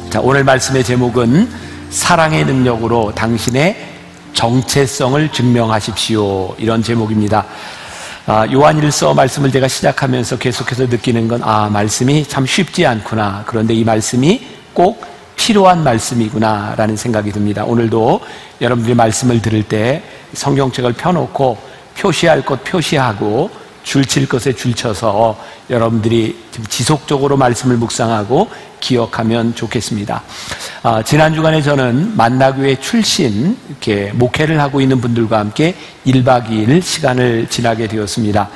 자, 오늘 말씀의 제목은 사랑의 능력으로 당신의 정체성을 증명하십시오, 이런 제목입니다. 요한일서 말씀을 제가 시작하면서 계속해서 느끼는 건 말씀이 참 쉽지 않구나, 그런데 이 말씀이 꼭 필요한 말씀이구나 라는 생각이 듭니다. 오늘도 여러분들이 말씀을 들을 때 성경책을 펴놓고 표시할 것 표시하고 줄칠 것에 줄쳐서 여러분들이 지속적으로 말씀을 묵상하고 기억하면 좋겠습니다. 지난 주간에 저는 만나교회 출신 이렇게 목회를 하고 있는 분들과 함께 1박 2일 시간을 지나게 되었습니다.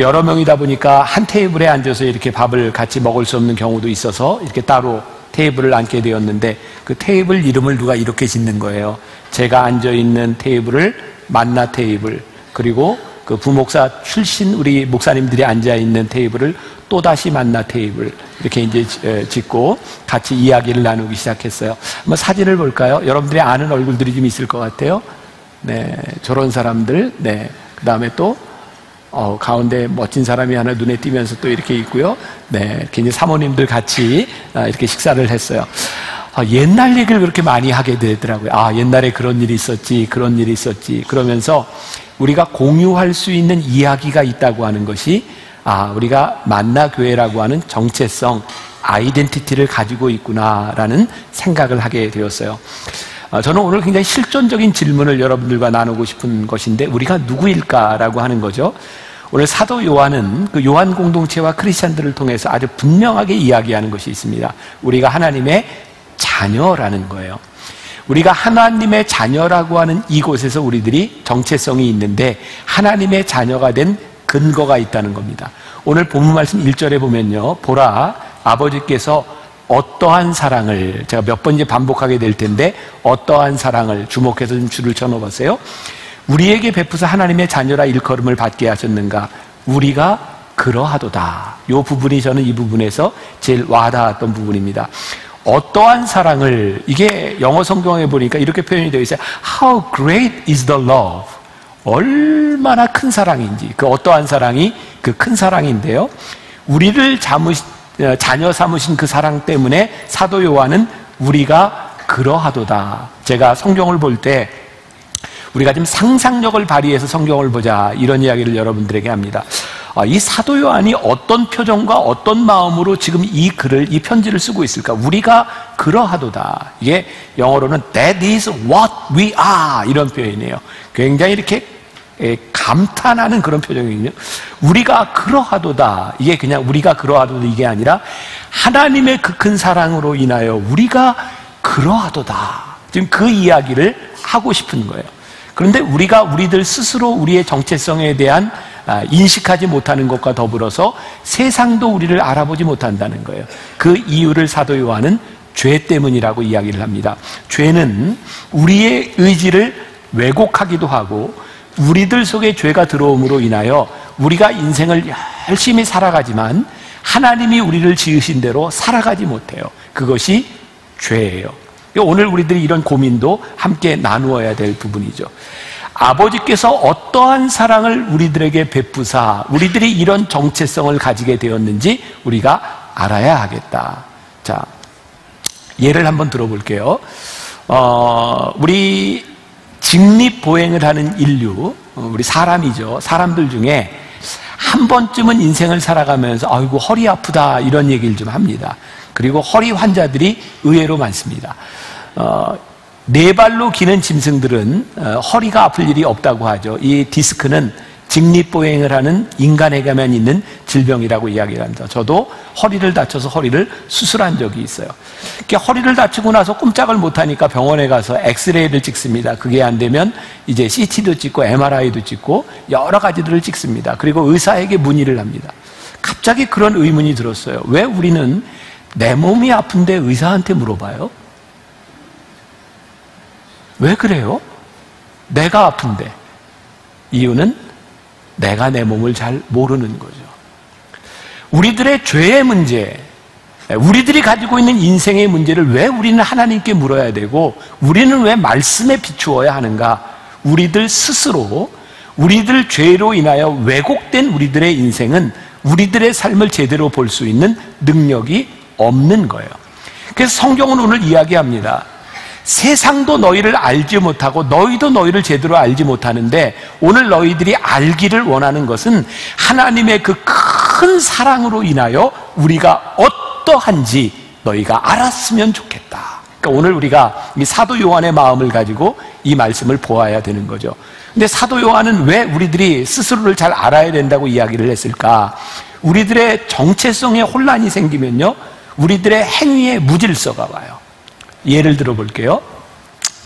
여러 명이다 보니까 한 테이블에 앉아서 이렇게 밥을 같이 먹을 수 없는 경우도 있어서 이렇게 따로 테이블을 앉게 되었는데, 그 테이블 이름을 누가 이렇게 짓는 거예요. 제가 앉아있는 테이블을 만나 테이블, 그리고 그 부목사 출신 우리 목사님들이 앉아있는 테이블을 또다시 만나 테이블, 이렇게 이제 짓고 같이 이야기를 나누기 시작했어요. 한번 사진을 볼까요? 여러분들이 아는 얼굴들이 좀 있을 것 같아요. 네, 저런 사람들. 네, 그 다음에 또 가운데 멋진 사람이 하나 눈에 띄면서 또 이렇게 있고요. 네, 이렇게 이제 사모님들 같이 이렇게 식사를 했어요. 옛날 얘기를 그렇게 많이 하게 되더라고요. 옛날에 그런 일이 있었지, 그런 일이 있었지. 그러면서 우리가 공유할 수 있는 이야기가 있다고 하는 것이 우리가 만나교회라고 하는 정체성, 아이덴티티를 가지고 있구나라는 생각을 하게 되었어요. 저는 오늘 굉장히 실존적인 질문을 여러분들과 나누고 싶은 것인데, 우리가 누구일까라고 하는 거죠. 오늘 사도 요한은 그 요한 공동체와 크리스찬들을 통해서 아주 분명하게 이야기하는 것이 있습니다. 우리가 하나님의 자녀라는 거예요. 우리가 하나님의 자녀라고 하는 이곳에서 우리들이 정체성이 있는데, 하나님의 자녀가 된 근거가 있다는 겁니다. 오늘 본문 말씀 1절에 보면요, 보라, 아버지께서 어떠한 사랑을, 제가 몇 번 이제 반복하게 될 텐데, 어떠한 사랑을, 주목해서 좀 줄을 쳐놓으세요. 우리에게 베푸사 하나님의 자녀라 일컬음을 받게 하셨는가? 우리가 그러하도다. 이 부분이 저는 이 부분에서 제일 와닿았던 부분입니다. 어떠한 사랑을, 이게 영어 성경에 보니까 이렇게 표현이 되어 있어요. How great is the love. 얼마나 큰 사랑인지, 그 어떠한 사랑이 그 큰 사랑인데요, 우리를 자녀 삼으신 그 사랑 때문에 사도 요한은 우리가 그러하도다. 제가 성경을 볼 때 우리가 좀 상상력을 발휘해서 성경을 보자, 이런 이야기를 여러분들에게 합니다. 이 사도 요한이 어떤 표정과 어떤 마음으로 지금 이 글을, 이 편지를 쓰고 있을까? 우리가 그러하도다. 이게 영어로는 that is what we are, 이런 표현이에요. 굉장히 이렇게 감탄하는 그런 표정이거든요. 우리가 그러하도다. 이게 그냥 우리가 그러하도다 이게 아니라 하나님의 그 큰 사랑으로 인하여 우리가 그러하도다. 지금 그 이야기를 하고 싶은 거예요. 그런데 우리가 우리들 스스로 우리의 정체성에 대한 인식하지 못하는 것과 더불어서 세상도 우리를 알아보지 못한다는 거예요. 그 이유를 사도 요한은 죄 때문이라고 이야기를 합니다. 죄는 우리의 의지를 왜곡하기도 하고, 우리들 속에 죄가 들어옴으로 인하여 우리가 인생을 열심히 살아가지만 하나님이 우리를 지으신 대로 살아가지 못해요. 그것이 죄예요. 오늘 우리들이 이런 고민도 함께 나누어야 될 부분이죠. 아버지께서 어떠한 사랑을 우리들에게 베푸사 우리들이 이런 정체성을 가지게 되었는지 우리가 알아야 하겠다. 자, 예를 한번 들어볼게요. 우리 직립보행을 하는 인류, 우리 사람이죠. 사람들 중에 한 번쯤은 인생을 살아가면서 아이고 허리 아프다, 이런 얘기를 좀 합니다. 그리고 허리 환자들이 의외로 많습니다. 네 발로 기는 짐승들은 허리가 아플 일이 없다고 하죠. 이 디스크는 직립보행을 하는 인간에게만 있는 질병이라고 이야기를 합니다. 저도 허리를 다쳐서 허리를 수술한 적이 있어요. 허리를 다치고 나서 꼼짝을 못하니까 병원에 가서 엑스레이를 찍습니다. 그게 안 되면 이제 CT도 찍고 MRI도 찍고 여러 가지들을 찍습니다. 그리고 의사에게 문의를 합니다. 갑자기 그런 의문이 들었어요. 왜 우리는 내 몸이 아픈데 의사한테 물어봐요? 왜 그래요? 내가 아픈데. 이유는 내가 내 몸을 잘 모르는 거죠. 우리들의 죄의 문제, 우리들이 가지고 있는 인생의 문제를 왜 우리는 하나님께 물어야 되고, 우리는 왜 말씀에 비추어야 하는가? 우리들 스스로, 우리들 죄로 인하여 왜곡된 우리들의 인생은 우리들의 삶을 제대로 볼 수 있는 능력이 없는 거예요. 그래서 성경은 오늘 이야기합니다. 세상도 너희를 알지 못하고 너희도 너희를 제대로 알지 못하는데 오늘 너희들이 알기를 원하는 것은 하나님의 그 큰 사랑으로 인하여 우리가 어떠한지 너희가 알았으면 좋겠다. 그러니까 오늘 우리가 이 사도 요한의 마음을 가지고 이 말씀을 보아야 되는 거죠. 근데 사도 요한은 왜 우리들이 스스로를 잘 알아야 된다고 이야기를 했을까? 우리들의 정체성에 혼란이 생기면요, 우리들의 행위에 무질서가 와요. 예를 들어 볼게요.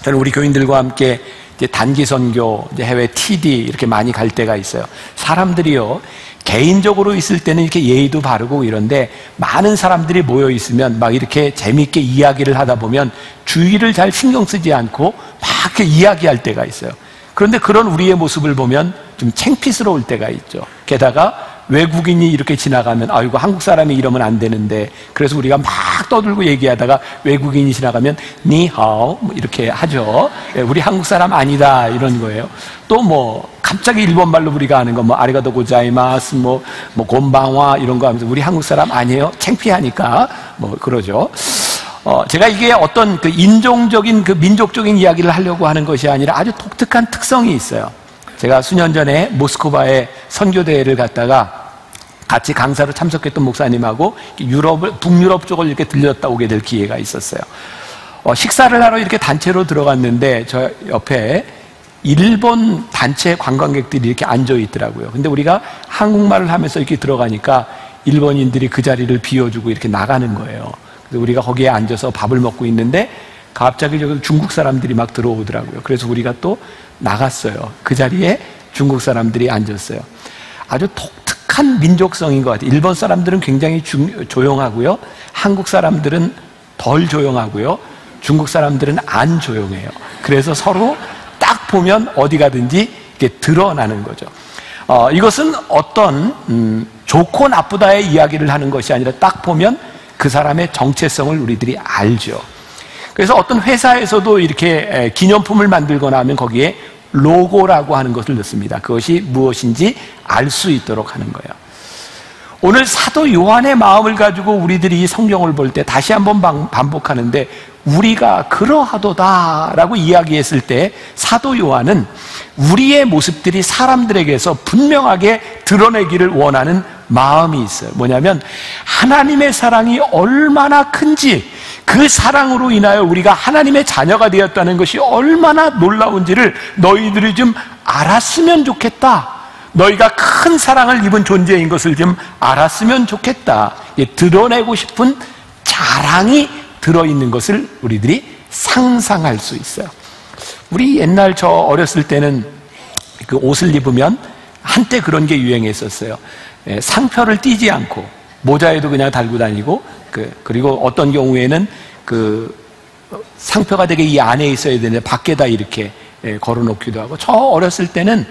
저는 우리 교인들과 함께 이제 단기 선교, 이제 해외 TD 이렇게 많이 갈 때가 있어요. 사람들이요, 개인적으로 있을 때는 이렇게 예의도 바르고 이런데 많은 사람들이 모여 있으면 막 이렇게 재미있게 이야기를 하다 보면 주의를 잘 신경 쓰지 않고 막 이렇게 이야기할 때가 있어요. 그런데 그런 우리의 모습을 보면 좀 창피스러울 때가 있죠. 게다가 외국인이 이렇게 지나가면 아이고 한국 사람이 이러면 안 되는데, 그래서 우리가 막 떠들고 얘기하다가 외국인이 지나가면 니하오 뭐 이렇게 하죠. 우리 한국 사람 아니다 이런 거예요. 또 뭐 갑자기 일본말로 우리가 하는 거 뭐 아리가토 고자이마스 뭐 곤방와 이런 거 하면서 우리 한국 사람 아니에요? 창피하니까 뭐 그러죠. 제가 이게 어떤 그 인종적인 그 민족적인 이야기를 하려고 하는 것이 아니라 아주 독특한 특성이 있어요. 제가 수년 전에 모스크바에 선교대회를 갔다가 같이 강사로 참석했던 목사님하고 북유럽 쪽을 이렇게 들렸다 오게 될 기회가 있었어요. 식사를 하러 이렇게 단체로 들어갔는데 저 옆에 일본 단체 관광객들이 이렇게 앉아 있더라고요. 근데 우리가 한국말을 하면서 이렇게 들어가니까 일본인들이 그 자리를 비워주고 이렇게 나가는 거예요. 그래서 우리가 거기에 앉아서 밥을 먹고 있는데 갑자기 저기 중국 사람들이 막 들어오더라고요. 그래서 우리가 또 나갔어요. 그 자리에 중국 사람들이 앉았어요. 아주 독특한 민족성인 것 같아요. 일본 사람들은 굉장히 조용하고요. 한국 사람들은 덜 조용하고요. 중국 사람들은 안 조용해요. 그래서 서로 딱 보면 어디 가든지 이렇게 드러나는 거죠. 이것은 어떤 좋고 나쁘다의 이야기를 하는 것이 아니라 딱 보면 그 사람의 정체성을 우리들이 알죠. 그래서 어떤 회사에서도 이렇게 기념품을 만들거나 하면 거기에 로고라고 하는 것을 넣습니다. 그것이 무엇인지 알 수 있도록 하는 거예요. 오늘 사도 요한의 마음을 가지고 우리들이 성경을 볼 때 다시 한번 반복하는데 우리가 그러하도다라고 이야기했을 때 사도 요한은 우리의 모습들이 사람들에게서 분명하게 드러내기를 원하는 마음이 있어요. 뭐냐면 하나님의 사랑이 얼마나 큰지, 그 사랑으로 인하여 우리가 하나님의 자녀가 되었다는 것이 얼마나 놀라운지를 너희들이 좀 알았으면 좋겠다. 너희가 큰 사랑을 입은 존재인 것을 좀 알았으면 좋겠다. 드러내고 싶은 자랑이 들어있는 것을 우리들이 상상할 수 있어요. 우리 옛날 저 어렸을 때는 그 옷을 입으면 한때 그런 게 유행했었어요. 상표를 띄지 않고 모자에도 그냥 달고 다니고, 그리고 어떤 경우에는 그 상표가 되게 이 안에 있어야 되는데 밖에다 이렇게 걸어놓기도 하고. 저 어렸을 때는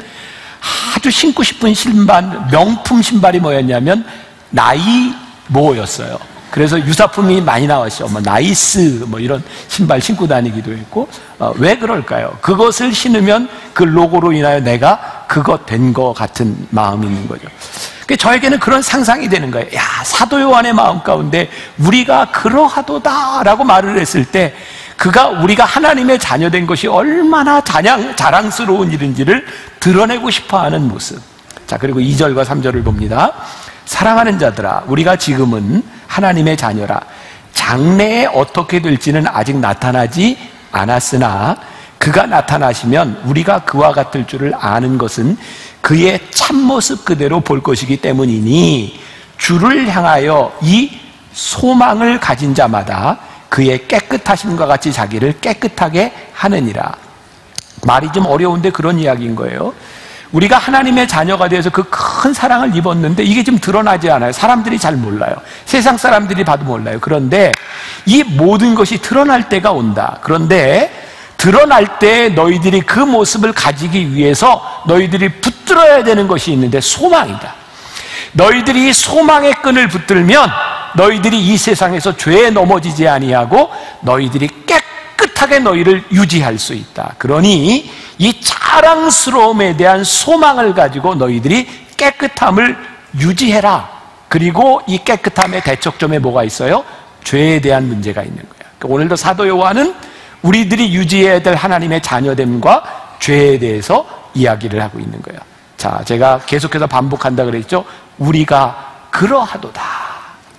아주 신고 싶은 신발, 명품 신발이 뭐였냐면 나이모였어요. 그래서 유사품이 많이 나왔죠. 뭐 나이스 뭐 이런 신발 신고 다니기도 했고. 왜 그럴까요? 그것을 신으면 그 로고로 인하여 내가 그것 된 것 같은 마음이 있는 거죠. 저에게는 그런 상상이 되는 거예요. 야, 사도 요한의 마음 가운데 우리가 그러하도다라고 말을 했을 때 그가 우리가 하나님의 자녀된 것이 얼마나 자랑스러운 일인지를 드러내고 싶어하는 모습. 자, 그리고 2절과 3절을 봅니다. 사랑하는 자들아, 우리가 지금은 하나님의 자녀라. 장래에 어떻게 될지는 아직 나타나지 않았으나 그가 나타나시면 우리가 그와 같을 줄을 아는 것은 그의 참모습 그대로 볼 것이기 때문이니 주를 향하여 이 소망을 가진 자마다 그의 깨끗하심과 같이 자기를 깨끗하게 하느니라. 말이 좀 어려운데 그런 이야기인 거예요. 우리가 하나님의 자녀가 되어서 그 큰 사랑을 입었는데 이게 좀 드러나지 않아요. 사람들이 잘 몰라요. 세상 사람들이 봐도 몰라요. 그런데 이 모든 것이 드러날 때가 온다. 그런데 드러날 때 너희들이 그 모습을 가지기 위해서 너희들이 붙들어야 되는 것이 있는데 소망이다. 너희들이 소망의 끈을 붙들면 너희들이 이 세상에서 죄에 넘어지지 아니하고 너희들이 깨끗하게 너희를 유지할 수 있다. 그러니 이 자랑스러움에 대한 소망을 가지고 너희들이 깨끗함을 유지해라. 그리고 이 깨끗함의 대척점에 뭐가 있어요? 죄에 대한 문제가 있는 거예요. 그러니까 오늘도 사도 요한은 우리들이 유지해야 될 하나님의 자녀됨과 죄에 대해서 이야기를 하고 있는 거예요. 자, 제가 계속해서 반복한다 그랬죠. 우리가 그러하도다.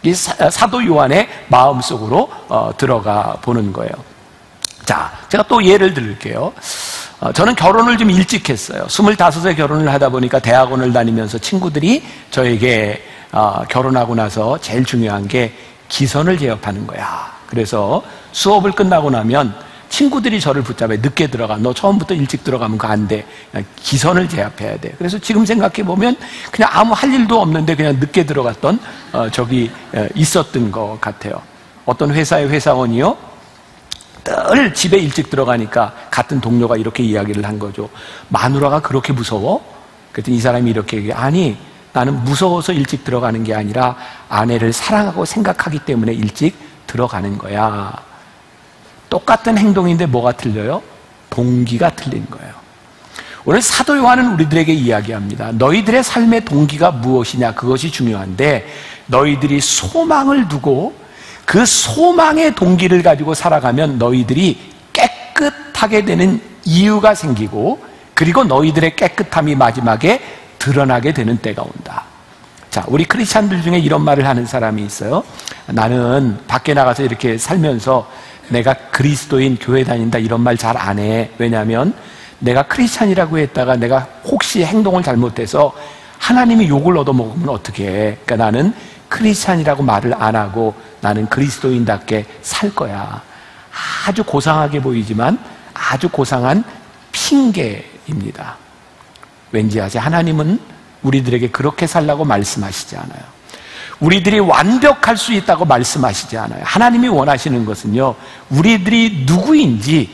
이 사도 요한의 마음속으로 들어가 보는 거예요. 자, 제가 또 예를 들을게요. 저는 결혼을 좀 일찍 했어요. 25세 결혼을 하다 보니까 대학원을 다니면서 친구들이 저에게 결혼하고 나서 제일 중요한 게 기선을 제압하는 거야. 그래서 수업을 끝나고 나면 친구들이 저를 붙잡아 늦게 들어가. 너 처음부터 일찍 들어가면 그거 안 돼. 기선을 제압해야 돼. 그래서 지금 생각해 보면 그냥 아무 할 일도 없는데 그냥 늦게 들어갔던 적이 있었던 것 같아요. 어떤 회사의 회사원이요, 늘 집에 일찍 들어가니까 같은 동료가 이렇게 이야기를 한 거죠. 마누라가 그렇게 무서워? 그랬더니 이 사람이 이렇게 얘기해. 아니, 나는 무서워서 일찍 들어가는 게 아니라 아내를 사랑하고 생각하기 때문에 일찍 들어가는 거야. 똑같은 행동인데 뭐가 틀려요? 동기가 틀린 거예요. 오늘 사도 요한은 우리들에게 이야기합니다. 너희들의 삶의 동기가 무엇이냐, 그것이 중요한데 너희들이 소망을 두고 그 소망의 동기를 가지고 살아가면 너희들이 깨끗하게 되는 이유가 생기고, 그리고 너희들의 깨끗함이 마지막에 드러나게 되는 때가 온다. 자, 우리 크리스찬들 중에 이런 말을 하는 사람이 있어요. 나는 밖에 나가서 이렇게 살면서 내가 그리스도인, 교회 다닌다 이런 말 잘 안 해. 왜냐하면 내가 크리스찬이라고 했다가 내가 혹시 행동을 잘못해서 하나님이 욕을 얻어먹으면 어떻게 해. 그러니까 나는 크리스찬이라고 말을 안 하고 나는 그리스도인답게 살 거야. 아주 고상하게 보이지만 아주 고상한 핑계입니다. 왠지 아세요? 하나님은 우리들에게 그렇게 살라고 말씀하시지 않아요. 우리들이 완벽할 수 있다고 말씀하시지 않아요. 하나님이 원하시는 것은요, 우리들이 누구인지,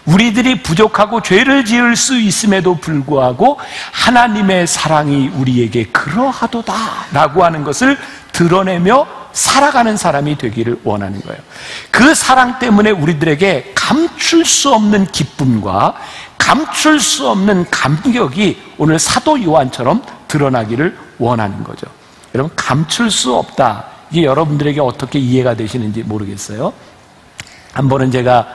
우리들이 부족하고 죄를 지을 수 있음에도 불구하고 하나님의 사랑이 우리에게 그러하도다 라고 하는 것을 드러내며 살아가는 사람이 되기를 원하는 거예요. 그 사랑 때문에 우리들에게 감출 수 없는 기쁨과 감출 수 없는 감격이 오늘 사도 요한처럼 드러나기를 원하는 거죠. 여러분, 감출 수 없다. 이게 여러분들에게 어떻게 이해가 되시는지 모르겠어요. 한 번은 제가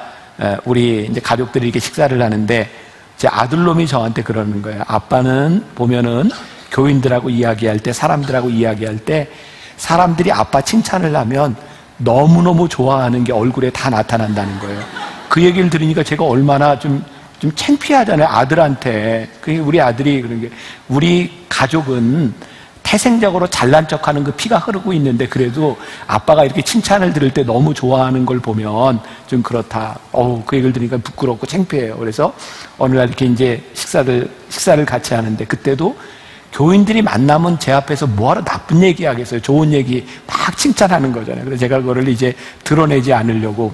우리 이제 가족들이 이렇게 식사를 하는데 제 아들놈이 저한테 그러는 거예요. 아빠는 보면은 교인들하고 이야기할 때, 사람들하고 이야기할 때 사람들이 아빠 칭찬을 하면 너무너무 좋아하는 게 얼굴에 다 나타난다는 거예요. 그 얘기를 들으니까 제가 얼마나 좀 창피하잖아요, 아들한테. 우리 아들이 그런 게, 우리 가족은 태생적으로 잘난 척하는 그 피가 흐르고 있는데 그래도 아빠가 이렇게 칭찬을 들을 때 너무 좋아하는 걸 보면 좀 그렇다. 그 얘기를 들으니까 부끄럽고 창피해요. 그래서 어느 날 이렇게 이제 식사를 같이 하는데, 그때도 교인들이 만나면 제 앞에서 뭐하러 나쁜 얘기 하겠어요. 좋은 얘기 막 칭찬하는 거잖아요. 그래서 제가 그거를 이제 드러내지 않으려고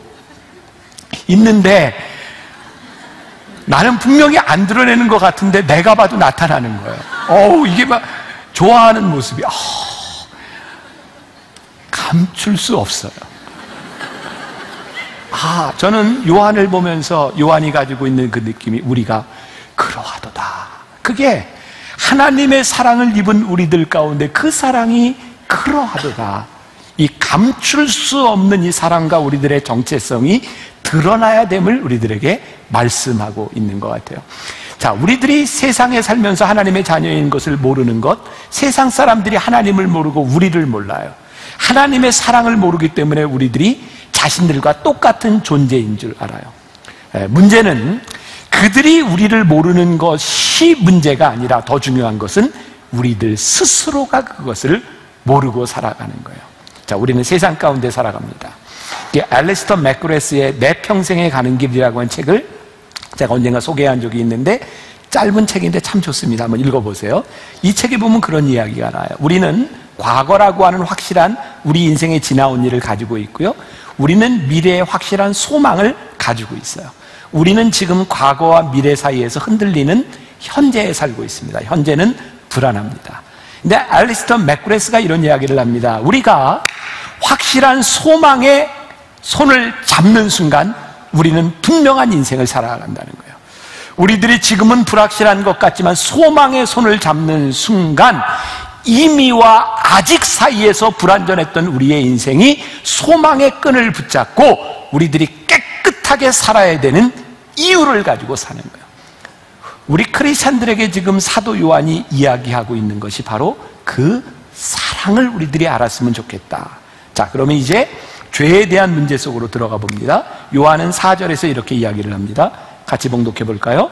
있는데, 나는 분명히 안 드러내는 것 같은데 내가 봐도 나타나는 거예요. 이게 막 좋아하는 모습이 감출 수 없어요. 저는 요한을 보면서 요한이 가지고 있는 그 느낌이, 우리가 그러하도다. 그게 하나님의 사랑을 입은 우리들 가운데 그 사랑이 그러하도다. 이 감출 수 없는 이 사랑과 우리들의 정체성이 드러나야 됨을 우리들에게 말씀하고 있는 것 같아요. 자, 우리들이 세상에 살면서 하나님의 자녀인 것을 모르는 것, 세상 사람들이 하나님을 모르고 우리를 몰라요. 하나님의 사랑을 모르기 때문에 우리들이 자신들과 똑같은 존재인 줄 알아요. 문제는 그들이 우리를 모르는 것이 문제가 아니라 더 중요한 것은 우리들 스스로가 그것을 모르고 살아가는 거예요. 자, 우리는 세상 가운데 살아갑니다. 알리스터 맥그레스의 내 평생에 가는 길이라고 하는 책을 제가 언젠가 소개한 적이 있는데, 짧은 책인데 참 좋습니다. 한번 읽어보세요. 이 책에 보면 그런 이야기가 나와요. 우리는 과거라고 하는 확실한 우리 인생에 지나온 일을 가지고 있고요, 우리는 미래의 확실한 소망을 가지고 있어요. 우리는 지금 과거와 미래 사이에서 흔들리는 현재에 살고 있습니다. 현재는 불안합니다. 근데 알리스터 맥그레스가 이런 이야기를 합니다. 우리가 확실한 소망에 손을 잡는 순간 우리는 분명한 인생을 살아간다는 거예요. 우리들이 지금은 불확실한 것 같지만 소망의 손을 잡는 순간 임의와 아직 사이에서 불완전했던 우리의 인생이 소망의 끈을 붙잡고 우리들이 깨끗하게 살아야 되는 이유를 가지고 사는 거예요. 우리 크리스찬들에게 지금 사도 요한이 이야기하고 있는 것이 바로 그 사랑을 우리들이 알았으면 좋겠다. 자, 그러면 이제 죄에 대한 문제 속으로 들어가 봅니다. 요한은 4절에서 이렇게 이야기를 합니다. 같이 봉독해 볼까요?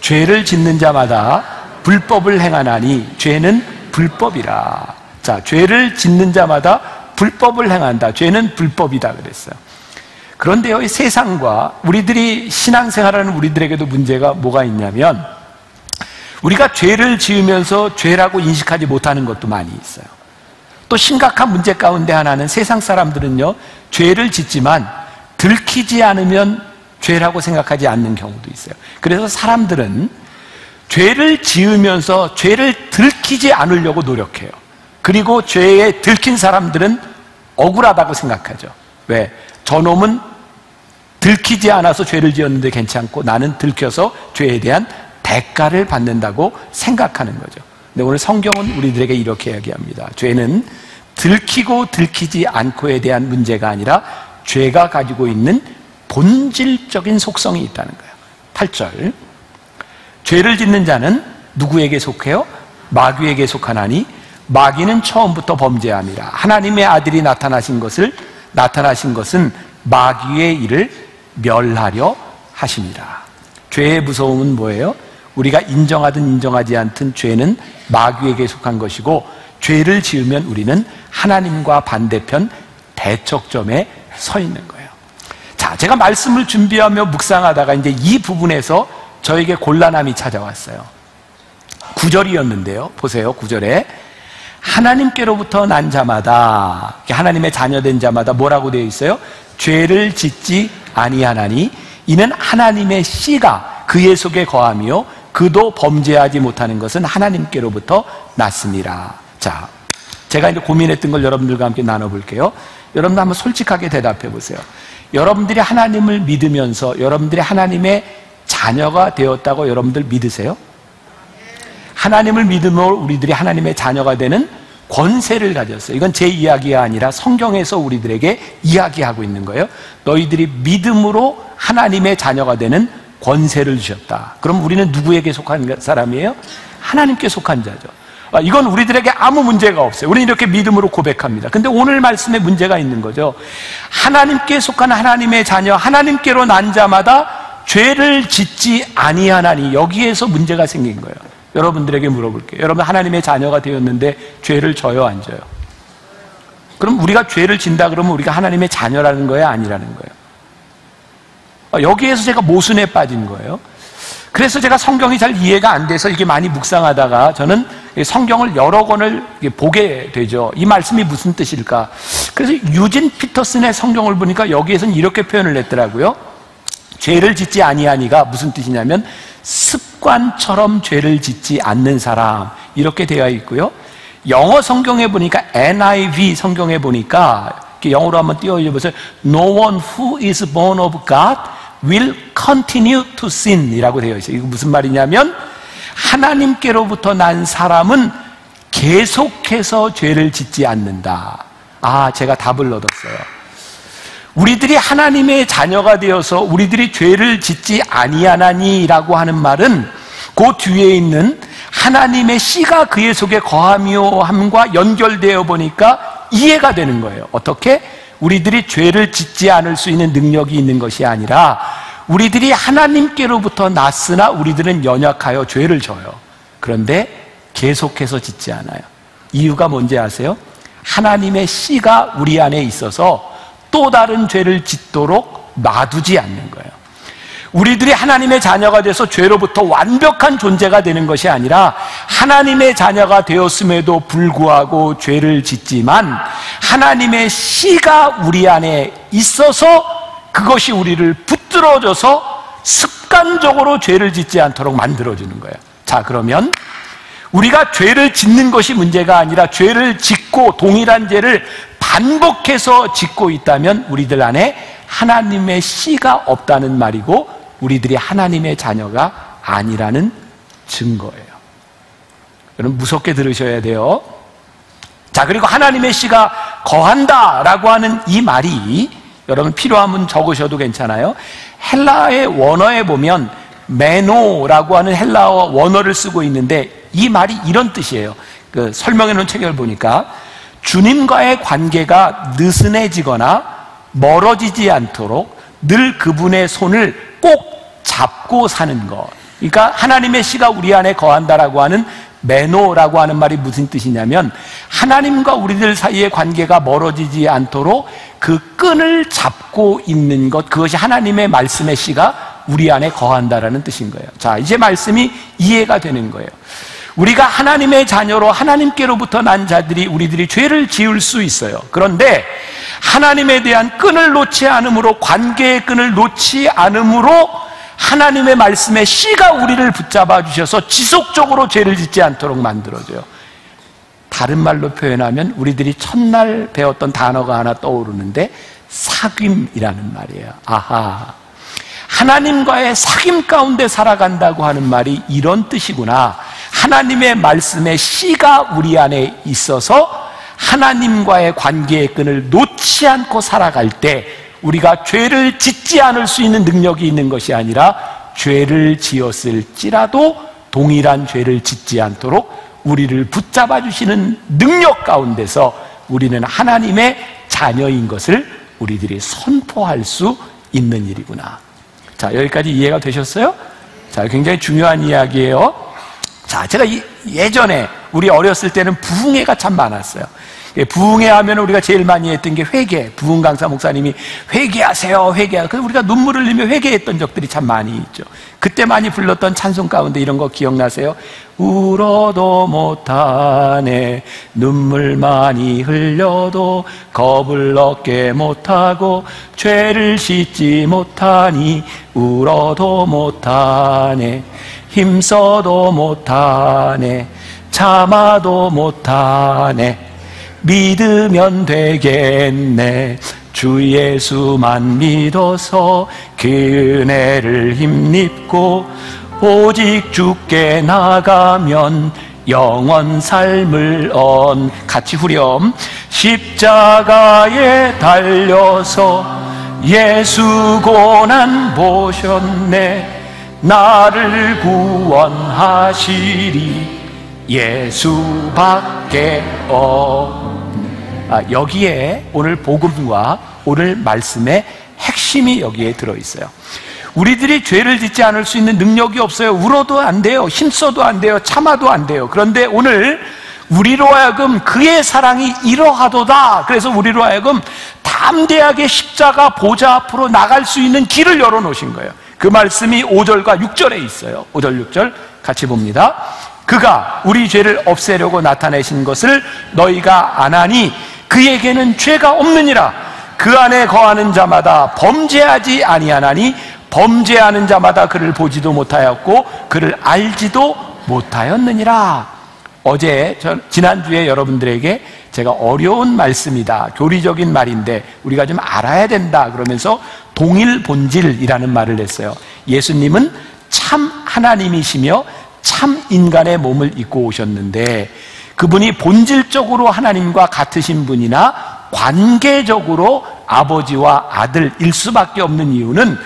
죄를 짓는 자마다 불법을 행하나니 죄는 불법이라. 자, 죄를 짓는 자마다 불법을 행한다. 죄는 불법이다 그랬어요. 그런데요, 이 세상과 우리들이 신앙생활하는 우리들에게도 문제가 뭐가 있냐면, 우리가 죄를 지으면서 죄라고 인식하지 못하는 것도 많이 있어요. 또 심각한 문제 가운데 하나는 세상 사람들은요, 죄를 짓지만 들키지 않으면 죄라고 생각하지 않는 경우도 있어요. 그래서 사람들은 죄를 지으면서 죄를 들키지 않으려고 노력해요. 그리고 죄에 들킨 사람들은 억울하다고 생각하죠. 왜? 저놈은 들키지 않아서 죄를 지었는데 괜찮고 나는 들켜서 죄에 대한 대가를 받는다고 생각하는 거죠. 근데 오늘 성경은 우리들에게 이렇게 이야기합니다. 죄는 들키고 들키지 않고에 대한 문제가 아니라 죄가 가지고 있는 본질적인 속성이 있다는 거예요. 8절. 죄를 짓는 자는 누구에게 속해요? 마귀에게 속하나니 마귀는 처음부터 범죄함이라. 하나님의 아들이 나타나신 것은 마귀의 일을 멸하려 하심이라. 죄의 무서움은 뭐예요? 우리가 인정하든 인정하지 않든 죄는 마귀에게 속한 것이고, 죄를 지으면 우리는 하나님과 반대편 대척점에 서 있는 거예요. 자, 제가 말씀을 준비하며 묵상하다가 이제 이 부분에서 저에게 곤란함이 찾아왔어요. 9절이었는데요. 보세요. 9절에 하나님께로부터 난 자마다, 하나님의 자녀된 자마다 뭐라고 되어 있어요? 죄를 짓지 아니하나니 이는 하나님의 씨가 그의 속에 거하며 그도 범죄하지 못하는 것은 하나님께로부터 났습니다. 자, 제가 이제 고민했던 걸 여러분들과 함께 나눠볼게요. 여러분들 한번 솔직하게 대답해 보세요. 여러분들이 하나님을 믿으면서 여러분들이 하나님의 자녀가 되었다고 여러분들 믿으세요? 하나님을 믿음으로 우리들이 하나님의 자녀가 되는 권세를 가졌어요. 이건 제 이야기가 아니라 성경에서 우리들에게 이야기하고 있는 거예요. 너희들이 믿음으로 하나님의 자녀가 되는 권세를 주셨다. 그럼 우리는 누구에게 속한 사람이에요? 하나님께 속한 자죠. 이건 우리들에게 아무 문제가 없어요. 우리는 이렇게 믿음으로 고백합니다. 근데 오늘 말씀에 문제가 있는 거죠. 하나님께 속한 하나님의 자녀, 하나님께로 난 자마다 죄를 짓지 아니하나니, 여기에서 문제가 생긴 거예요. 여러분들에게 물어볼게요. 여러분 하나님의 자녀가 되었는데 죄를 져요, 안 져요? 그럼 우리가 죄를 진다 그러면 우리가 하나님의 자녀라는 거예요, 아니라는 거예요? 여기에서 제가 모순에 빠진 거예요. 그래서 제가 성경이 잘 이해가 안 돼서 이게 많이 묵상하다가 저는 성경을 여러 권을 보게 되죠. 이 말씀이 무슨 뜻일까? 그래서 유진 피터슨의 성경을 보니까 여기에서는 이렇게 표현을 했더라고요. 죄를 짓지 아니하니가 무슨 뜻이냐면 습관처럼 죄를 짓지 않는 사람, 이렇게 되어 있고요. 영어 성경에 보니까 NIV 성경에 보니까 영어로 한번 띄워보세요. No one who is born of God will continue to sin 이라고 되어 있어요. 이거 무슨 말이냐면 하나님께로부터 난 사람은 계속해서 죄를 짓지 않는다. 아, 제가 답을 얻었어요. 우리들이 하나님의 자녀가 되어서 우리들이 죄를 짓지 아니하나니라고 하는 말은 그 뒤에 있는 하나님의 씨가 그의 속에 거하며 함과 연결되어 보니까 이해가 되는 거예요. 어떻게? 우리들이 죄를 짓지 않을 수 있는 능력이 있는 것이 아니라 우리들이 하나님께로부터 났으나 우리들은 연약하여 죄를 져요. 그런데 계속해서 짓지 않아요. 이유가 뭔지 아세요? 하나님의 씨가 우리 안에 있어서 또 다른 죄를 짓도록 놔두지 않는 거예요. 우리들이 하나님의 자녀가 돼서 죄로부터 완벽한 존재가 되는 것이 아니라 하나님의 자녀가 되었음에도 불구하고 죄를 짓지만 하나님의 씨가 우리 안에 있어서 그것이 우리를 붙들어줘서 습관적으로 죄를 짓지 않도록 만들어주는 거예요. 자, 그러면 우리가 죄를 짓는 것이 문제가 아니라 죄를 짓고 동일한 죄를 반복해서 짓고 있다면 우리들 안에 하나님의 씨가 없다는 말이고 우리들이 하나님의 자녀가 아니라는 증거예요. 여러분 무섭게 들으셔야 돼요. 자, 그리고 하나님의 씨가 거한다라고 하는 이 말이 여러분 필요하면 적으셔도 괜찮아요. 헬라의 원어에 보면 메노라고 하는 헬라어 원어를 쓰고 있는데 이 말이 이런 뜻이에요. 그 설명해 놓은 책을 보니까 주님과의 관계가 느슨해지거나 멀어지지 않도록 늘 그분의 손을 꼭 잡고 사는 것. 그러니까 하나님의 씨가 우리 안에 거한다라고 하는 메노라고 하는 말이 무슨 뜻이냐면 하나님과 우리들 사이의 관계가 멀어지지 않도록 그 끈을 잡고 있는 것, 그것이 하나님의 말씀의 씨가 우리 안에 거한다라는 뜻인 거예요. 자, 이제 말씀이 이해가 되는 거예요. 우리가 하나님의 자녀로 하나님께로부터 난 자들이 우리들이 죄를 지을 수 있어요. 그런데 하나님에 대한 끈을 놓지 않음으로, 관계의 끈을 놓지 않음으로 하나님의 말씀의 씨가 우리를 붙잡아 주셔서 지속적으로 죄를 짓지 않도록 만들어줘요. 다른 말로 표현하면 우리들이 첫날 배웠던 단어가 하나 떠오르는데 사귐이라는 말이에요. 아하, 하나님과의 사귐 가운데 살아간다고 하는 말이 이런 뜻이구나. 하나님의 말씀의 씨가 우리 안에 있어서 하나님과의 관계의 끈을 놓지 않고 살아갈 때 우리가 죄를 짓지 않을 수 있는 능력이 있는 것이 아니라 죄를 지었을지라도 동일한 죄를 짓지 않도록 우리를 붙잡아 주시는 능력 가운데서 우리는 하나님의 자녀인 것을 우리들이 선포할 수 있는 일이구나. 자, 여기까지 이해가 되셨어요? 자, 굉장히 중요한 이야기예요. 자, 제가 예전에 우리 어렸을 때는 부흥회가 참 많았어요. 부흥회 하면 우리가 제일 많이 했던 게 회개. 부흥 강사 목사님이 회개하세요, 회개하세요. 그래서 우리가 눈물을 흘리며 회개했던 적들이 참 많이 있죠. 그때 많이 불렀던 찬송 가운데 이런 거 기억나세요? 울어도 못하네, 눈물 많이 흘려도 겁을 얻게 못하고 죄를 씻지 못하니 울어도 못하네, 힘써도 못하네, 참아도 못하네, 믿으면 되겠네, 주 예수만 믿어서 그 은혜를 힘입고 오직 주께 나가면 영원 삶을 같이 후렴. 십자가에 달려서 예수 고난 보셨네, 나를 구원하시리 예수밖에 없네. 여기에 오늘 복음과 오늘 말씀의 핵심이 여기에 들어있어요. 우리들이 죄를 짓지 않을 수 있는 능력이 없어요. 울어도 안 돼요, 힘써도 안 돼요, 참아도 안 돼요. 그런데 오늘 우리로 하여금 그의 사랑이 이러하도다, 그래서 우리로 하여금 담대하게 십자가 보좌 앞으로 나갈 수 있는 길을 열어놓으신 거예요. 그 말씀이 5절과 6절에 있어요. 5절 6절 같이 봅니다. 그가 우리 죄를 없애려고 나타내신 것을 너희가 아나니 그에게는 죄가 없느니라. 그 안에 거하는 자마다 범죄하지 아니하나니 범죄하는 자마다 그를 보지도 못하였고 그를 알지도 못하였느니라. 어제 지난주에 여러분들에게 제가 어려운 말씀이다, 교리적인 말인데 우리가 좀 알아야 된다 그러면서 동일 본질이라는 말을 했어요. 예수님은 참 하나님이시며 참 인간의 몸을 입고 오셨는데 그분이 본질적으로 하나님과 같으신 분이나 관계적으로 아버지와 아들일 수밖에 없는 이유는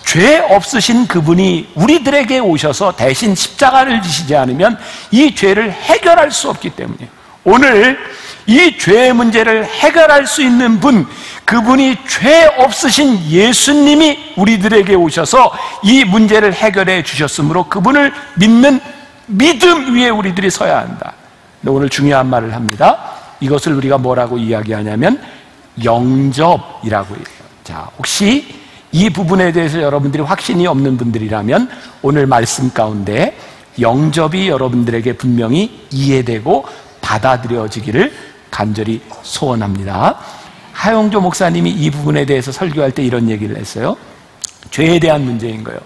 죄 없으신 그분이 우리들에게 오셔서 대신 십자가를 지시지 않으면 이 죄를 해결할 수 없기 때문이에요. 오늘 이 죄의 문제를 해결할 수 있는 분, 그분이 죄 없으신 예수님이 우리들에게 오셔서 이 문제를 해결해 주셨으므로 그분을 믿는 믿음 위에 우리들이 서야 한다. 근데 오늘 중요한 말을 합니다. 이것을 우리가 뭐라고 이야기하냐면 영접이라고 해요. 자, 혹시 이 부분에 대해서 여러분들이 확신이 없는 분들이라면 오늘 말씀 가운데 영접이 여러분들에게 분명히 이해되고 받아들여지기를 간절히 소원합니다. 하용조 목사님이 이 부분에 대해서 설교할 때 이런 얘기를 했어요. 죄에 대한 문제인 거예요.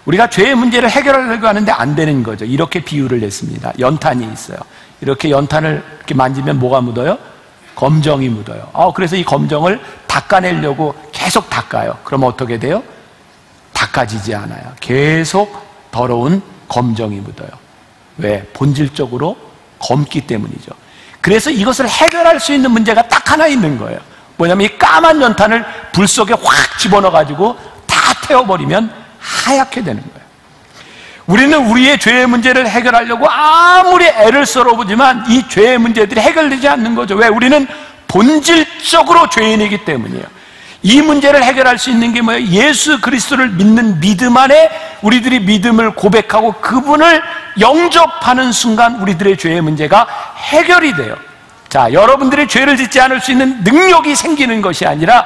우리가 죄의 문제를 해결하려고 하는데 안 되는 거죠. 이렇게 비유를 했습니다. 연탄이 있어요. 이렇게 연탄을 이렇게 만지면 뭐가 묻어요? 검정이 묻어요. 그래서 이 검정을 닦아내려고 계속 닦아요. 그럼 어떻게 돼요? 닦아지지 않아요. 계속 더러운 검정이 묻어요. 왜? 본질적으로 검기 때문이죠. 그래서 이것을 해결할 수 있는 문제가 딱 하나 있는 거예요. 뭐냐면 이 까만 연탄을 불 속에 확 집어넣어가지고 다 태워버리면 하얗게 되는 거예요. 우리는 우리의 죄의 문제를 해결하려고 아무리 애를 썰어보지만 이 죄의 문제들이 해결되지 않는 거죠. 왜? 우리는 본질적으로 죄인이기 때문이에요. 이 문제를 해결할 수 있는 게 뭐예요? 예수 그리스도를 믿는 믿음 안에 우리들이 믿음을 고백하고 그분을 영접하는 순간 우리들의 죄의 문제가 해결이 돼요. 자, 여러분들이 죄를 짓지 않을 수 있는 능력이 생기는 것이 아니라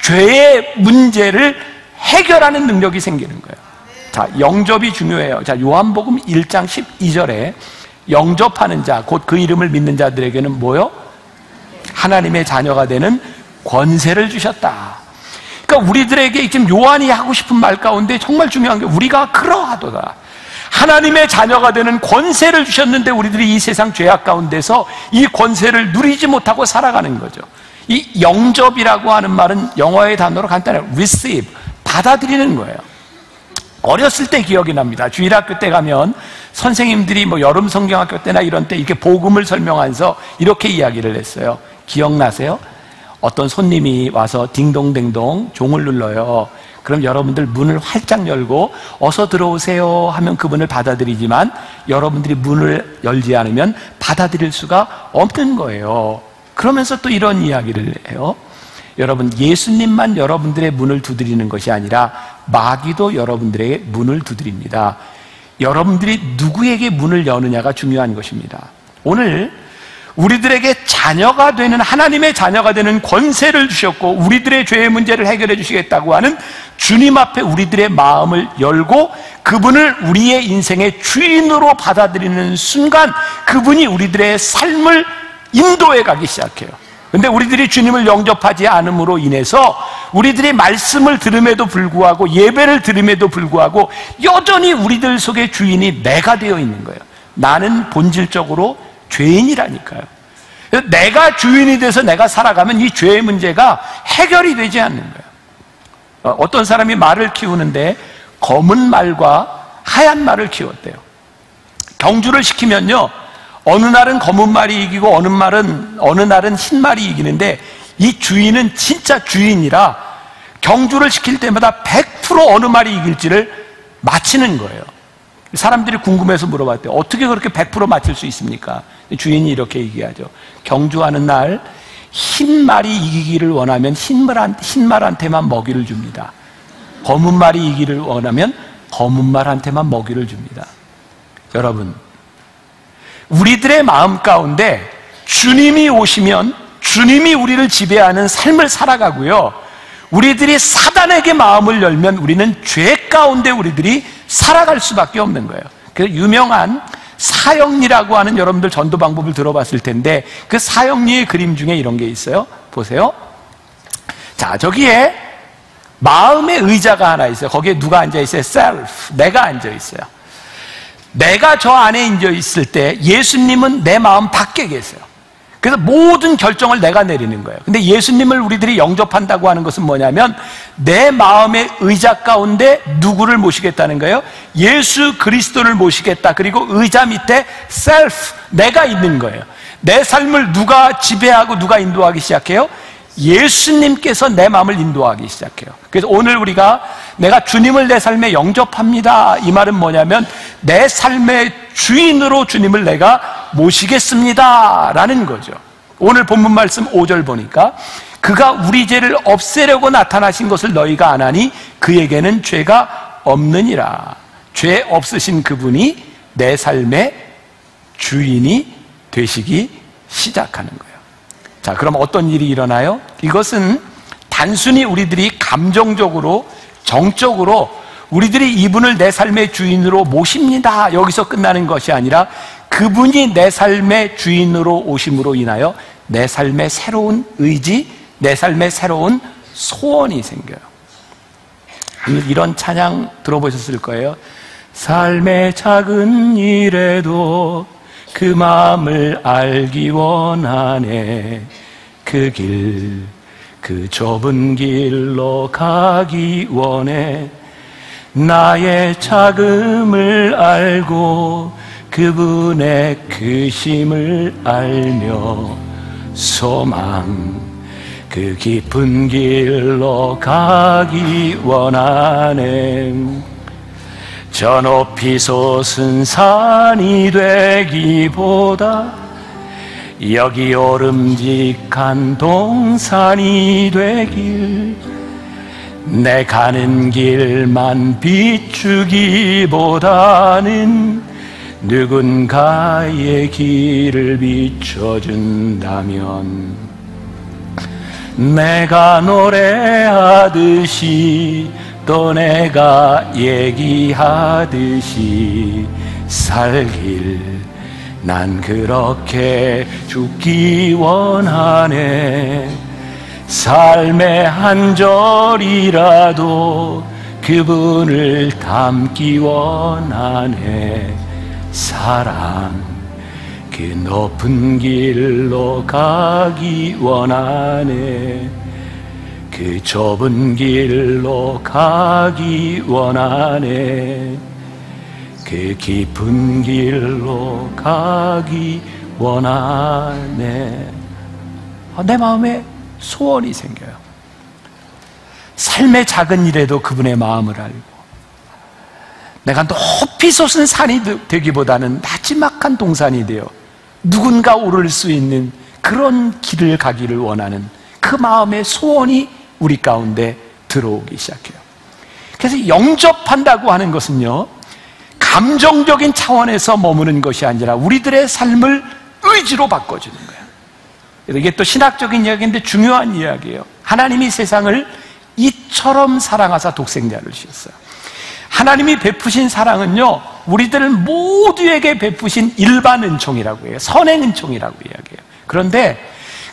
죄의 문제를 해결하는 능력이 생기는 거예요. 자, 영접이 중요해요. 자, 요한복음 1장 12절에 영접하는 자, 곧 그 이름을 믿는 자들에게는 뭐요? 하나님의 자녀가 되는 권세를 주셨다. 그러니까 우리들에게 지금 요한이 하고 싶은 말 가운데 정말 중요한 게 우리가 그러하도다. 하나님의 자녀가 되는 권세를 주셨는데 우리들이 이 세상 죄악 가운데서 이 권세를 누리지 못하고 살아가는 거죠. 이 영접이라고 하는 말은 영어의 단어로 간단해요. receive, 받아들이는 거예요. 어렸을 때 기억이 납니다. 주일학교 때 가면 선생님들이 뭐 여름 성경학교 때나 이런 때 이렇게 복음을 설명하면서 이렇게 이야기를 했어요. 기억나세요? 어떤 손님이 와서 딩동댕동 종을 눌러요. 그럼 여러분들 문을 활짝 열고 어서 들어오세요 하면 그분을 받아들이지만 여러분들이 문을 열지 않으면 받아들일 수가 없는 거예요. 그러면서 또 이런 이야기를 해요. 여러분, 예수님만 여러분들의 문을 두드리는 것이 아니라 마귀도 여러분들의 문을 두드립니다. 여러분들이 누구에게 문을 여느냐가 중요한 것입니다. 오늘 우리들에게 자녀가 되는, 하나님의 자녀가 되는 권세를 주셨고 우리들의 죄의 문제를 해결해 주시겠다고 하는 주님 앞에 우리들의 마음을 열고 그분을 우리의 인생의 주인으로 받아들이는 순간 그분이 우리들의 삶을 인도해 가기 시작해요. 근데 우리들이 주님을 영접하지 않음으로 인해서 우리들이 말씀을 들음에도 불구하고 예배를 드림에도 불구하고 여전히 우리들 속의 주인이 내가 되어 있는 거예요. 나는 본질적으로 죄인이라니까요. 내가 주인이 돼서 내가 살아가면 이 죄의 문제가 해결이 되지 않는 거예요. 어떤 사람이 말을 키우는데 검은 말과 하얀 말을 키웠대요. 경주를 시키면요, 어느 날은 검은 말이 이기고 어느 날은 흰 말이 이기는데 이 주인은 진짜 주인이라 경주를 시킬 때마다 100% 어느 말이 이길지를 맞히는 거예요. 사람들이 궁금해서 물어봤대요. 어떻게 그렇게 100% 맞힐 수 있습니까? 주인이 이렇게 얘기하죠. 경주하는 날 흰 말이 이기기를 원하면 흰 말한테만 먹이를 줍니다. 검은 말이 이기기를 원하면 검은 말한테만 먹이를 줍니다. 여러분, 우리들의 마음 가운데 주님이 오시면 주님이 우리를 지배하는 삶을 살아가고요, 우리들이 사단에게 마음을 열면 우리는 죄 가운데 우리들이 살아갈 수밖에 없는 거예요. 그 유명한 사형리라고 하는, 여러분들 전도 방법을 들어봤을 텐데 그 사형리의 그림 중에 이런 게 있어요. 보세요. 자, 저기에 마음의 의자가 하나 있어요. 거기에 누가 앉아있어요? self, 내가 앉아있어요. 내가 저 안에 앉아있을 때 예수님은 내 마음 밖에 계세요. 그래서 모든 결정을 내가 내리는 거예요. 근데 예수님을 우리들이 영접한다고 하는 것은 뭐냐면 내 마음의 의자 가운데 누구를 모시겠다는 거예요? 예수 그리스도를 모시겠다. 그리고 의자 밑에 self, 내가 있는 거예요. 내 삶을 누가 지배하고 누가 인도하기 시작해요? 예수님께서 내 마음을 인도하기 시작해요. 그래서 오늘 우리가 내가 주님을 내 삶에 영접합니다, 이 말은 뭐냐면 내 삶의 주인으로 주님을 내가 모시겠습니다 라는 거죠. 오늘 본문 말씀 5절 보니까 그가 우리 죄를 없애려고 나타나신 것을 너희가 안 하니 그에게는 죄가 없느니라. 죄 없으신 그분이 내 삶의 주인이 되시기 시작하는 거예요. 자, 그럼 어떤 일이 일어나요? 이것은 단순히 우리들이 감정적으로, 정적으로 우리들이 이분을 내 삶의 주인으로 모십니다, 여기서 끝나는 것이 아니라 그분이 내 삶의 주인으로 오심으로 인하여 내 삶의 새로운 의지, 내 삶의 새로운 소원이 생겨요. 이런 찬양 들어보셨을 거예요. 삶의 작은 일에도 그 마음을 알기 원하네. 그 길, 그 좁은 길로 가기 원해. 나의 자금을 알고 그분의 크심을 알며 소망 그 깊은 길로 가기 원하네. 저 높이 솟은 산이 되기보다 여기 오름직한 동산이 되길, 내 가는 길만 비추기보다는 누군가의 길을 비춰준다면 내가 노래하듯이 또 내가 얘기하듯이 살길 난 그렇게 죽기 원하네. 삶의 한 절이라도 그분을 담기 원하네. 사랑 그 높은 길로 가기 원하네. 그 좁은 길로 가기 원하네. 그 깊은 길로 가기 원하네. 내 마음에 소원이 생겨요. 삶의 작은 일에도 그분의 마음을 알고, 내가 높이 솟은 산이 되기보다는 나지막한 동산이 되어 누군가 오를 수 있는 그런 길을 가기를 원하는 그 마음의 소원이 우리 가운데 들어오기 시작해요. 그래서 영접한다고 하는 것은요, 감정적인 차원에서 머무는 것이 아니라 우리들의 삶을 의지로 바꿔주는 거예요. 이게 또 신학적인 이야기인데 중요한 이야기예요. 하나님이 세상을 이처럼 사랑하사 독생자를 주셨어요. 하나님이 베푸신 사랑은요, 우리들 모두에게 베푸신 일반 은총이라고 해요. 선행 은총이라고 이야기해요. 그런데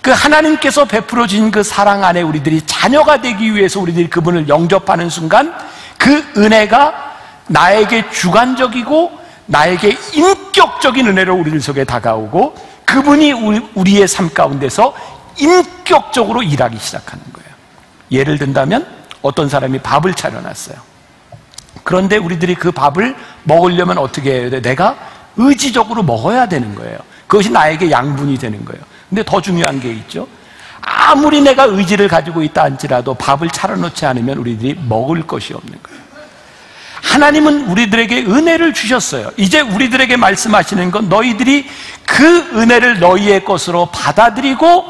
그 하나님께서 베풀어 주신 그 사랑 안에 우리들이 자녀가 되기 위해서 우리들이 그분을 영접하는 순간 그 은혜가 나에게 주관적이고 나에게 인격적인 은혜로 우리들 속에 다가오고 그분이 우리의 삶 가운데서 인격적으로 일하기 시작하는 거예요. 예를 든다면 어떤 사람이 밥을 차려놨어요. 그런데 우리들이 그 밥을 먹으려면 어떻게 해야 돼? 내가 의지적으로 먹어야 되는 거예요. 그것이 나에게 양분이 되는 거예요. 근데 더 중요한 게 있죠. 아무리 내가 의지를 가지고 있다 할지라도 밥을 차려놓지 않으면 우리들이 먹을 것이 없는 거예요. 하나님은 우리들에게 은혜를 주셨어요. 이제 우리들에게 말씀하시는 건 너희들이 그 은혜를 너희의 것으로 받아들이고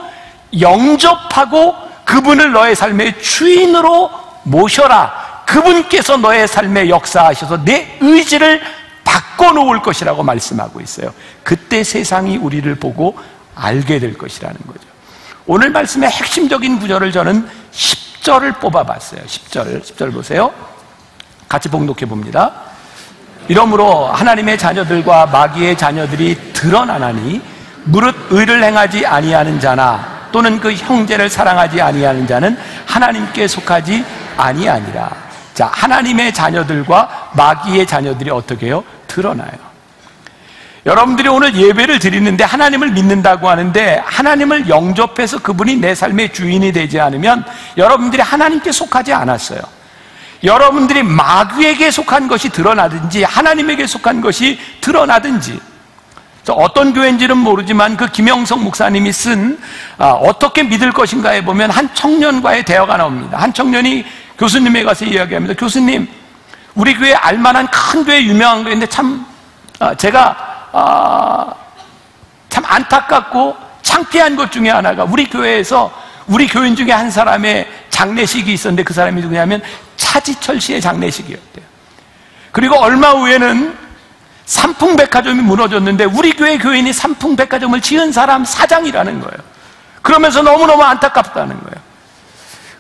영접하고 그분을 너의 삶의 주인으로 모셔라. 그분께서 너의 삶에 역사하셔서 내 의지를 바꿔놓을 것이라고 말씀하고 있어요. 그때 세상이 우리를 보고 알게 될 것이라는 거죠. 오늘 말씀의 핵심적인 구절을 저는 10절을 뽑아봤어요. 10절 보세요. 같이 봉독해 봅니다. 이러므로 하나님의 자녀들과 마귀의 자녀들이 드러나나니 무릇 의를 행하지 아니하는 자나 또는 그 형제를 사랑하지 아니하는 자는 하나님께 속하지 아니하니라. 자, 하나님의 자녀들과 마귀의 자녀들이 어떻게 해요? 드러나요. 여러분들이 오늘 예배를 드리는데 하나님을 믿는다고 하는데 하나님을 영접해서 그분이 내 삶의 주인이 되지 않으면 여러분들이 하나님께 속하지 않았어요. 여러분들이 마귀에게 속한 것이 드러나든지 하나님에게 속한 것이 드러나든지, 어떤 교회인지는 모르지만 그 김영석 목사님이 쓴 어떻게 믿을 것인가에 보면 한 청년과의 대화가 나옵니다. 한 청년이 교수님에 가서 이야기합니다. 교수님, 우리 교회 알만한 큰 교회, 유명한 교회인데 참 제가 참 안타깝고 창피한 것 중에 하나가 우리 교회에서 우리 교인 중에 한 사람의 장례식이 있었는데 그 사람이 누구냐면 차지철 씨의 장례식이었대요. 그리고 얼마 후에는 삼풍백화점이 무너졌는데 우리 교회 교인이 삼풍백화점을 지은 사람 사장이라는 거예요. 그러면서 너무너무 안타깝다는 거예요.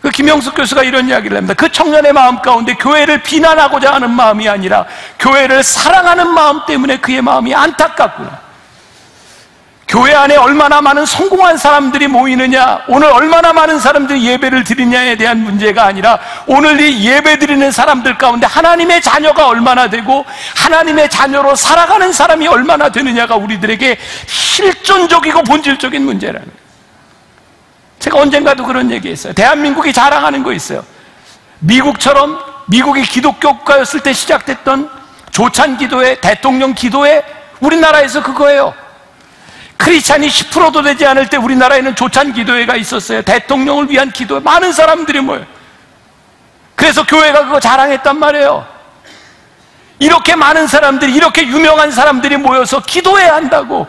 그 김영숙 교수가 이런 이야기를 합니다. 그 청년의 마음 가운데 교회를 비난하고자 하는 마음이 아니라 교회를 사랑하는 마음 때문에 그의 마음이 안타깝구나. 교회 안에 얼마나 많은 성공한 사람들이 모이느냐, 오늘 얼마나 많은 사람들이 예배를 드리냐에 대한 문제가 아니라 오늘 이 예배 드리는 사람들 가운데 하나님의 자녀가 얼마나 되고 하나님의 자녀로 살아가는 사람이 얼마나 되느냐가 우리들에게 실존적이고 본질적인 문제라는 거예요. 제가 언젠가도 그런 얘기했어요. 대한민국이 자랑하는 거 있어요. 미국처럼 미국이 기독교 국가였을 때 시작됐던 조찬 기도회, 대통령 기도회, 우리나라에서 그거예요. 크리스찬이 10%도 되지 않을 때 우리나라에는 조찬 기도회가 있었어요. 대통령을 위한 기도회. 많은 사람들이 모여요. 그래서 교회가 그거 자랑했단 말이에요. 이렇게 많은 사람들이, 이렇게 유명한 사람들이 모여서 기도해야 한다고.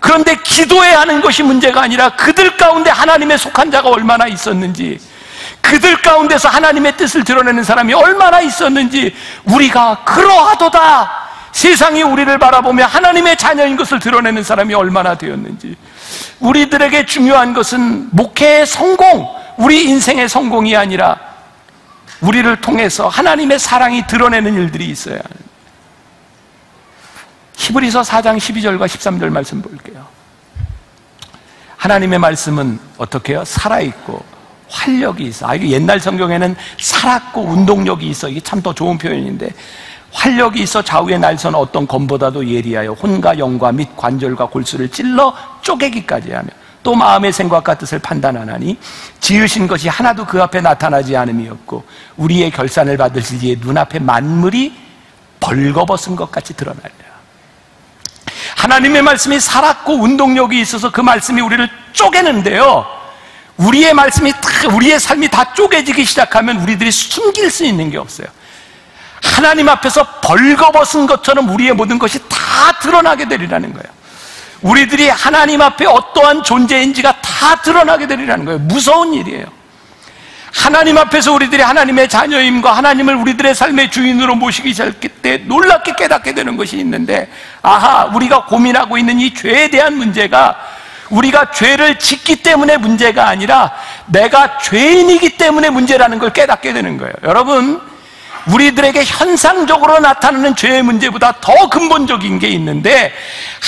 그런데 기도해야 하는 것이 문제가 아니라 그들 가운데 하나님의 속한 자가 얼마나 있었는지, 그들 가운데서 하나님의 뜻을 드러내는 사람이 얼마나 있었는지, 우리가 그러하도다, 세상이 우리를 바라보며 하나님의 자녀인 것을 드러내는 사람이 얼마나 되었는지. 우리들에게 중요한 것은 목회의 성공, 우리 인생의 성공이 아니라 우리를 통해서 하나님의 사랑이 드러내는 일들이 있어야 합니다. 히브리서 4장 12절과 13절 말씀 볼게요. 하나님의 말씀은 어떻게 해요? 살아있고 활력이 있어. 이게 옛날 성경에는 살았고 운동력이 있어. 이게 참 더 좋은 표현인데, 활력이 있어 좌우의 날선 어떤 검보다도 예리하여 혼과 영과 및 관절과 골수를 찔러 쪼개기까지 하며 또 마음의 생각과 뜻을 판단하나니 지으신 것이 하나도 그 앞에 나타나지 않음이 없고 우리의 결산을 받을 시기에 눈앞에 만물이 벌거벗은 것 같이 드러나리라. 하나님의 말씀이 살았고 운동력이 있어서 그 말씀이 우리를 쪼개는데요, 우리의 말씀이 우리의 삶이 다 쪼개지기 시작하면 우리들이 숨길 수 있는 게 없어요. 하나님 앞에서 벌거벗은 것처럼 우리의 모든 것이 다 드러나게 되리라는 거예요. 우리들이 하나님 앞에 어떠한 존재인지가 다 드러나게 되리라는 거예요. 무서운 일이에요. 하나님 앞에서 우리들이 하나님의 자녀임과 하나님을 우리들의 삶의 주인으로 모시기 시작할 때 놀랍게 깨닫게 되는 것이 있는데, 아하, 우리가 고민하고 있는 이 죄에 대한 문제가 우리가 죄를 짓기 때문에 문제가 아니라 내가 죄인이기 때문에 문제라는 걸 깨닫게 되는 거예요. 여러분, 우리들에게 현상적으로 나타나는 죄의 문제보다 더 근본적인 게 있는데,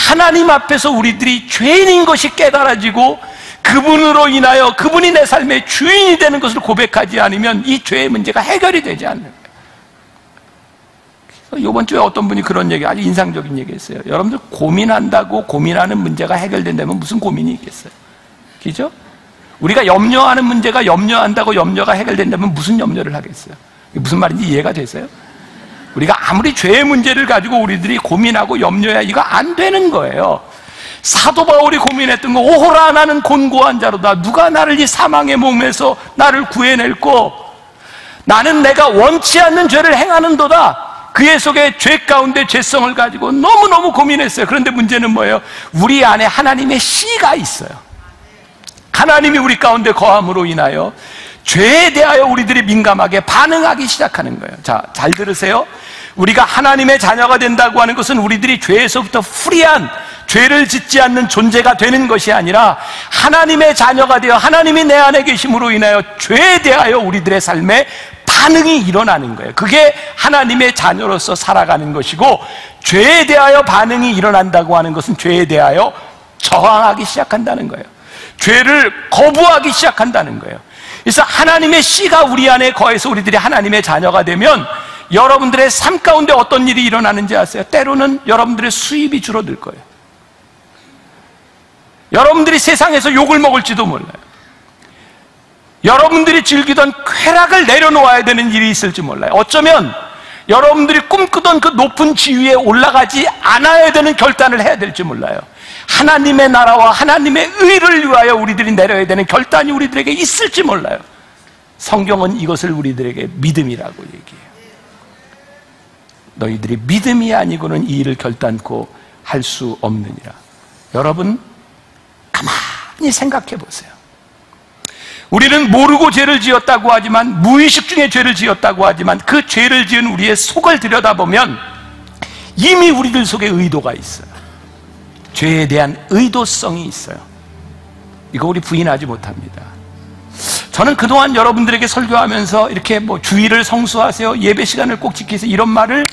하나님 앞에서 우리들이 죄인인 것이 깨달아지고 그분으로 인하여 그분이 내 삶의 주인이 되는 것을 고백하지 않으면 이 죄의 문제가 해결이 되지 않는 거예요. 이번 주에 어떤 분이 그런 얘기, 아주 인상적인 얘기 했어요. 여러분들 고민한다고 고민하는 문제가 해결된다면 무슨 고민이 있겠어요? 그죠? 우리가 염려하는 문제가 염려한다고 염려가 해결된다면 무슨 염려를 하겠어요? 무슨 말인지 이해가 되세요? 우리가 아무리 죄의 문제를 가지고 우리들이 고민하고 염려해야 이거 안 되는 거예요. 사도 바울이 고민했던 거, 오호라 나는 곤고한 자로다. 누가 나를 이 사망의 몸에서 나를 구해낼꼬. 나는 내가 원치 않는 죄를 행하는도다. 그의 속에 죄 가운데 죄성을 가지고 너무너무 고민했어요. 그런데 문제는 뭐예요? 우리 안에 하나님의 씨가 있어요. 하나님이 우리 가운데 거함으로 인하여 죄에 대하여 우리들이 민감하게 반응하기 시작하는 거예요. 자, 잘 들으세요. 우리가 하나님의 자녀가 된다고 하는 것은 우리들이 죄에서부터 프리한, 죄를 짓지 않는 존재가 되는 것이 아니라 하나님의 자녀가 되어 하나님이 내 안에 계심으로 인하여 죄에 대하여 우리들의 삶에 반응이 일어나는 거예요. 그게 하나님의 자녀로서 살아가는 것이고, 죄에 대하여 반응이 일어난다고 하는 것은 죄에 대하여 저항하기 시작한다는 거예요. 죄를 거부하기 시작한다는 거예요. 그래서 하나님의 씨가 우리 안에 거해서 우리들이 하나님의 자녀가 되면 여러분들의 삶 가운데 어떤 일이 일어나는지 아세요? 때로는 여러분들의 수입이 줄어들 거예요. 여러분들이 세상에서 욕을 먹을지도 몰라요. 여러분들이 즐기던 쾌락을 내려놓아야 되는 일이 있을지 몰라요. 어쩌면 여러분들이 꿈꾸던 그 높은 지위에 올라가지 않아야 되는 결단을 해야 될지 몰라요. 하나님의 나라와 하나님의 의를 위하여 우리들이 내려야 되는 결단이 우리들에게 있을지 몰라요. 성경은 이것을 우리들에게 믿음이라고 얘기해요. 너희들이 믿음이 아니고는 이 일을 결단코 할 수 없느니라. 여러분, 가만히 생각해 보세요. 우리는 모르고 죄를 지었다고 하지만, 무의식 중에 죄를 지었다고 하지만, 그 죄를 지은 우리의 속을 들여다보면 이미 우리들 속에 의도가 있어요. 죄에 대한 의도성이 있어요. 이거 우리 부인하지 못합니다. 저는 그동안 여러분들에게 설교하면서 이렇게 주일을 성수하세요, 예배 시간을 꼭 지키세요, 이런 말을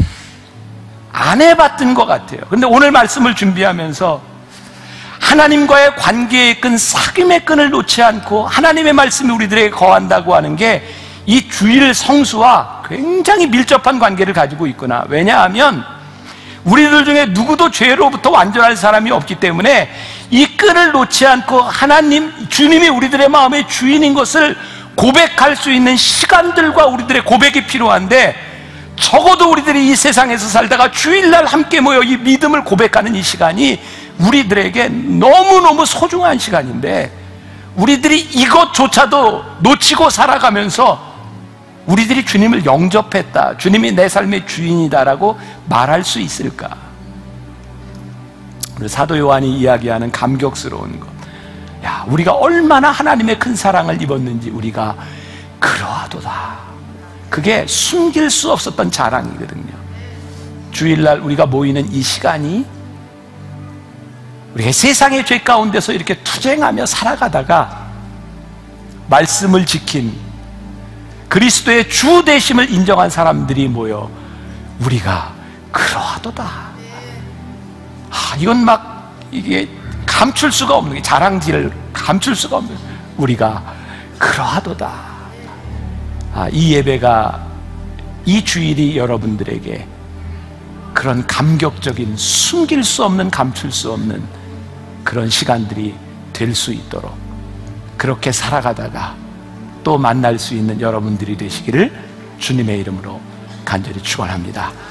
안 해봤던 것 같아요. 그런데 오늘 말씀을 준비하면서 하나님과의 관계의 끈, 사귐의 끈을 놓지 않고 하나님의 말씀이 우리들에게 거한다고 하는 게 이 주일 성수와 굉장히 밀접한 관계를 가지고 있구나. 왜냐하면 우리들 중에 누구도 죄로부터 완전할 사람이 없기 때문에 이 끈을 놓지 않고 하나님, 주님이 우리들의 마음의 주인인 것을 고백할 수 있는 시간들과 우리들의 고백이 필요한데, 적어도 우리들이 이 세상에서 살다가 주일날 함께 모여 이 믿음을 고백하는 이 시간이 우리들에게 너무너무 소중한 시간인데, 우리들이 이것조차도 놓치고 살아가면서 우리들이 주님을 영접했다, 주님이 내 삶의 주인이다라고 말할 수 있을까? 우리 사도 요한이 이야기하는 감격스러운 것, 야, 우리가 얼마나 하나님의 큰 사랑을 입었는지 우리가 그러하도다. 그게 숨길 수 없었던 자랑이거든요. 주일날 우리가 모이는 이 시간이, 우리가 세상의 죄 가운데서 이렇게 투쟁하며 살아가다가 말씀을 지킨 그리스도의 주 되심을 인정한 사람들이 모여 우리가 그러하도다. 이건 막 이게 감출 수가 없는 게, 자랑질을 감출 수가 없는, 우리가 그러하도다. 이 예배가, 이 주일이 여러분들에게 그런 감격적인, 숨길 수 없는, 감출 수 없는 그런 시간들이 될 수 있도록, 그렇게 살아가다가 또 만날 수 있는 여러분들이 되시기를 주님의 이름으로 간절히 축원합니다.